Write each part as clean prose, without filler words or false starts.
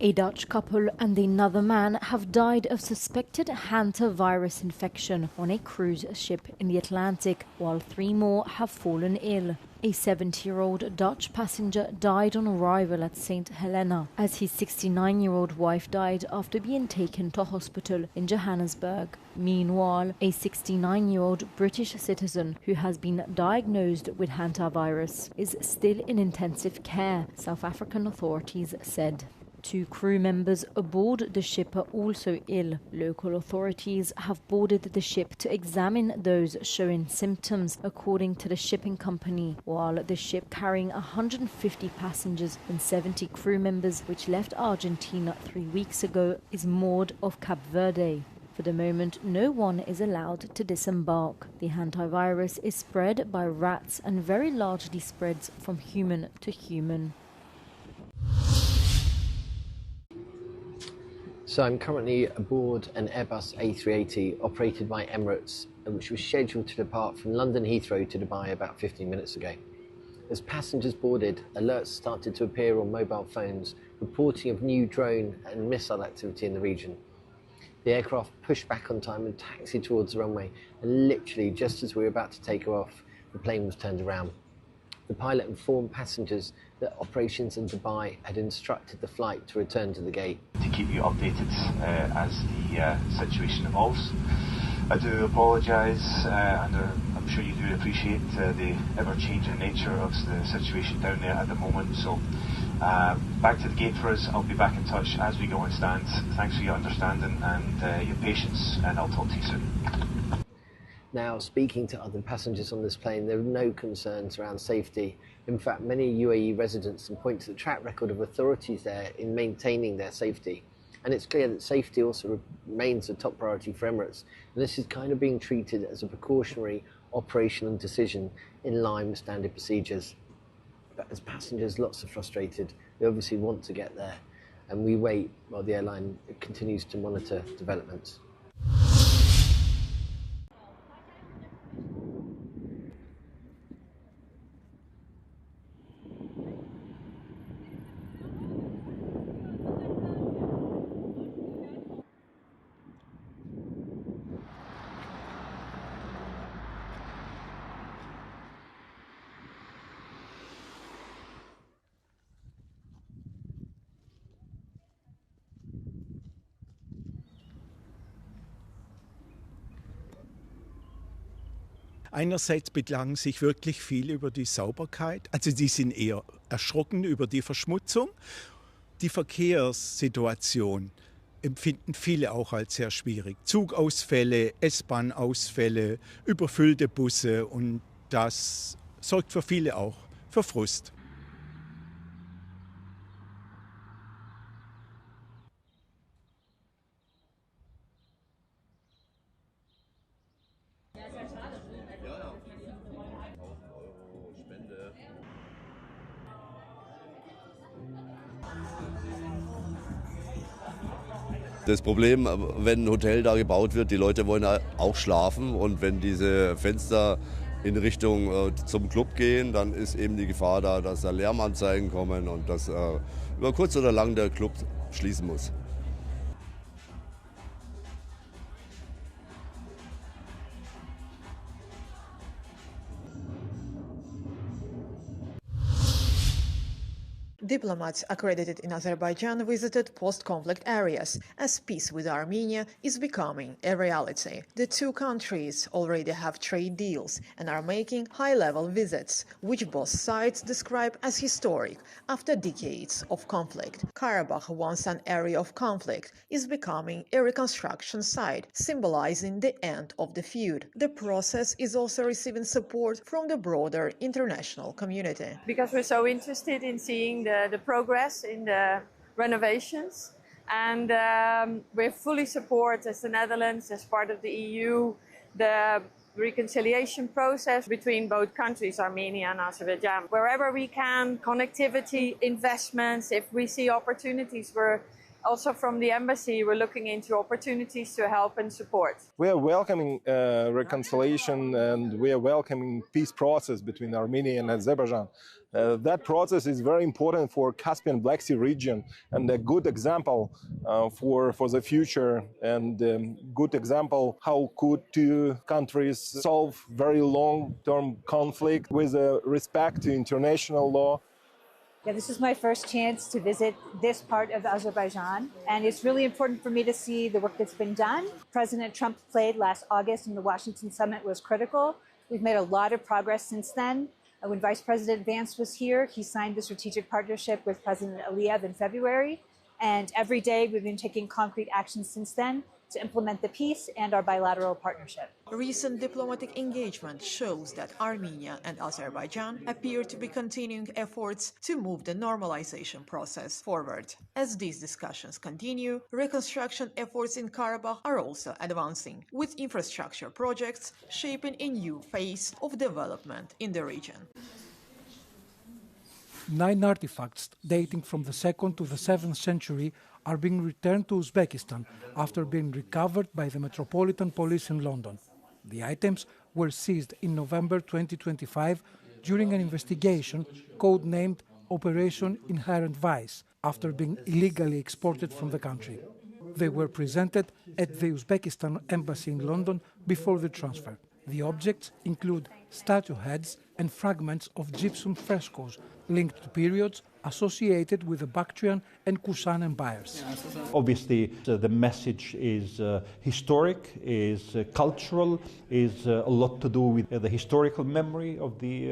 A Dutch couple and another man have died of suspected hantavirus infection on a cruise ship in the Atlantic, while 3 more have fallen ill. A 70-year-old Dutch passenger died on arrival at St. Helena, as his 69-year-old wife died after being taken to hospital in Johannesburg. Meanwhile, a 69-year-old British citizen who has been diagnosed with hantavirus is still in intensive care, South African authorities said. 2 crew members aboard the ship are also ill. Local authorities have boarded the ship to examine those showing symptoms, according to the shipping company, while the ship carrying 150 passengers and 70 crew members, which left Argentina 3 weeks ago, is moored off Cape Verde. For the moment, no one is allowed to disembark. The hantavirus is spread by rats and very largely spreads from human to human. So I'm currently aboard an Airbus A380 operated by Emirates, which was scheduled to depart from London Heathrow to Dubai about 15 minutes ago. As passengers boarded, alerts started to appear on mobile phones reporting of new drone and missile activity in the region. The aircraft pushed back on time and taxied towards the runway, and literally just as we were about to take off, the plane was turned around. The pilot informed passengers that operations in Dubai had instructed the flight to return to the gate. To keep you updated as the situation evolves. I do apologise, and I'm sure you do appreciate the ever-changing nature of the situation down there at the moment. So back to the gate for us. I'll be back in touch as we go on stand. Thanks for your understanding and your patience, and I'll talk to you soon. Now, speaking to other passengers on this plane, there are no concerns around safety. In fact, many UAE residents can point to the track record of authorities there in maintaining their safety. And it's clear that safety also remains a top priority for Emirates. And this is kind of being treated as a precautionary operational decision in line with standard procedures. But as passengers, lots are frustrated. They obviously want to get there. And we wait while the airline continues to monitor developments. Einerseits beklagen sich wirklich viele über die Sauberkeit, also die sind eher erschrocken über die Verschmutzung. Die Verkehrssituation empfinden viele auch als sehr schwierig. Zugausfälle, S-Bahn-Ausfälle, überfüllte Busse, und das sorgt für viele auch für Frust. Das Problem, wenn ein Hotel da gebaut wird, die Leute wollen auch schlafen, und wenn diese Fenster in Richtung zum Club gehen, dann ist eben die Gefahr da, dass da Lärmanzeigen kommen und dass über kurz oder lang der Club schließen muss. Diplomats accredited in Azerbaijan visited post-conflict areas as peace with Armenia is becoming a reality. The 2 countries already have trade deals and are making high-level visits, which both sides describe as historic after decades of conflict. Karabakh, once an area of conflict, is becoming a reconstruction site, symbolizing the end of the feud. The process is also receiving support from the broader international community. Because we're so interested in seeing the progress in the renovations, and we fully support, as the Netherlands, as part of the EU, the reconciliation process between both countries, Armenia and Azerbaijan. Wherever we can, connectivity, investments, if we see opportunities, we're also from the embassy, we're looking into opportunities to help and support. We are welcoming reconciliation, and we are welcoming peace process between Armenia and Azerbaijan. That process is very important for Caspian Black Sea region and a good example for the future, and good example how could two countries solve very long-term conflict with respect to international law. Yeah, this is my first chance to visit this part of Azerbaijan, and it's really important for me to see the work that's been done. President Trump played last August in the Washington summit was critical. We've made a lot of progress since then. When Vice President Vance was here, he signed the strategic partnership with President Aliyev in February, and every day we've been taking concrete action since then to implement the peace and our bilateral partnership. Recent diplomatic engagement shows that Armenia and Azerbaijan appear to be continuing efforts to move the normalization process forward. As these discussions continue, reconstruction efforts in Karabakh are also advancing, with infrastructure projects shaping a new phase of development in the region. 9 artifacts dating from the 2nd to the 7th century are being returned to Uzbekistan after being recovered by the Metropolitan Police in London. The items were seized in November 2025 during an investigation codenamed Operation Inherent Vice, after being illegally exported from the country. They were presented at the Uzbekistan embassy in London before the transfer. The objects include statue heads and fragments of gypsum frescoes linked to periods associated with the Bactrian and Kusan empires. Obviously, the message is historic, is cultural, is a lot to do with the historical memory of the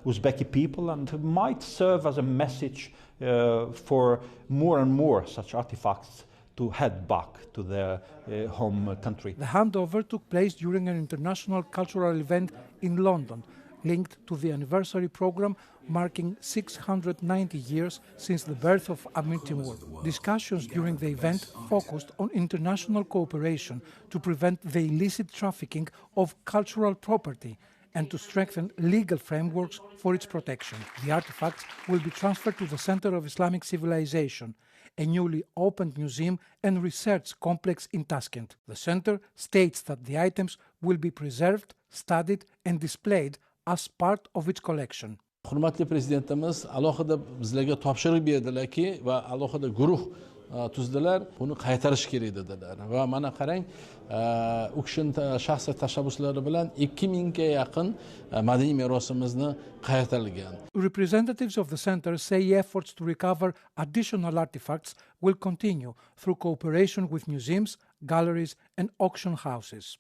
Uzbeki people, and might serve as a message for more and more such artifacts to head back to their home country. The handover took place during an international cultural event in London, linked to the anniversary program marking 690 years since the birth of Amir Timur. Discussions during the event focused on international cooperation to prevent the illicit trafficking of cultural property and to strengthen legal frameworks for its protection. The artifacts will be transferred to the Center of Islamic Civilization, a newly opened museum and research complex in Tashkent. The center states that the items will be preserved, studied and displayed as part of its collection. Hurmatli prezidentimiz alohida bizlarga topshiriq berdilarki va alohida guruh tuzdilar, buni qaytarish kerak dedilar. Va mana qarang, u kishining shaxsiy tashabbuslari bilan 2000 ga yaqin madaniy merosimizni qaytarilgan. Representatives of the center say efforts to recover additional artifacts will continue through cooperation with museums, galleries and auction houses.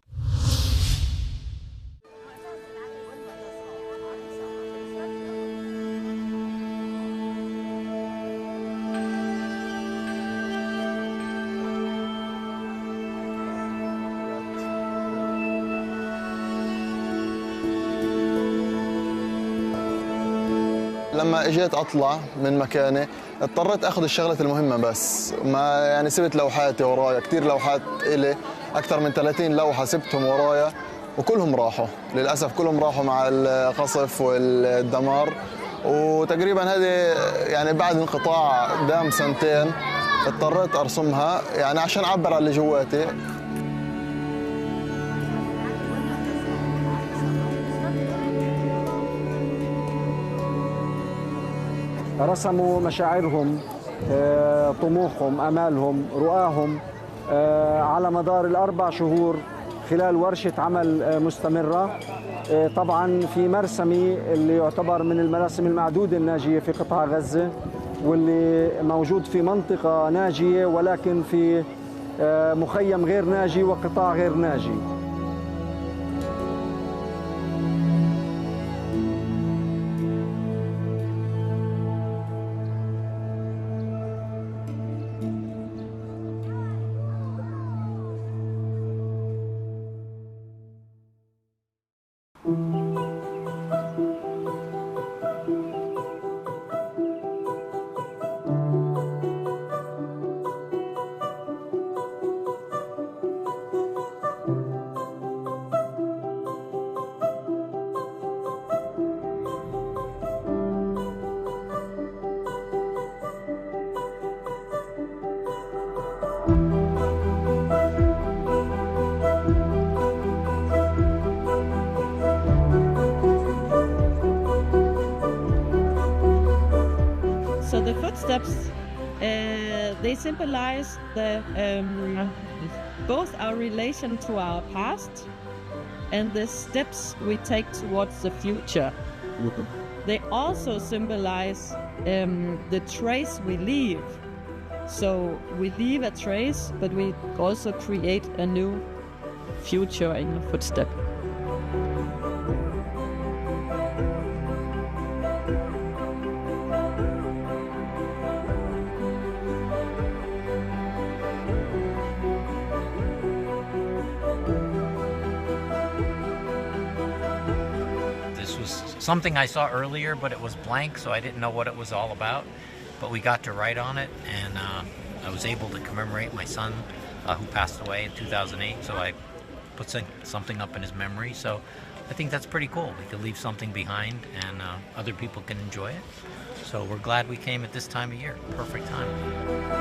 لما اجيت اطلع من مكاني اضطريت اخذ الشغلات المهمه بس، ما يعني سبت لوحاتي ورايا، كثير لوحات الي، اكثر من 30 لوحه سبتهم ورايا وكلهم راحوا، للاسف كلهم راحوا مع القصف والدمار، وتقريبا هذه يعني بعد انقطاع دام 2 سنين اضطريت ارسمها يعني عشان اعبر عن اللي جواتي. رسموا مشاعرهم، طموحهم، امالهم، رؤاهم على مدار ال4 شهور خلال ورشه عمل مستمره، طبعا في مرسمي اللي يعتبر من المراسم المعدوده الناجيه في قطاع غزه، واللي موجود في منطقه ناجيه ولكن في مخيم غير ناجي وقطاع غير ناجي. footsteps, they symbolize both our relation to our past and the steps we take towards the future. They also symbolize the trace we leave. So we leave a trace, but we also create a new future in a footstep. Something I saw earlier, but it was blank, so I didn't know what it was all about. But we got to write on it, and I was able to commemorate my son who passed away in 2008, so I put something up in his memory. So I think that's pretty cool. We could leave something behind, and other people can enjoy it. So we're glad we came at this time of year. Perfect time.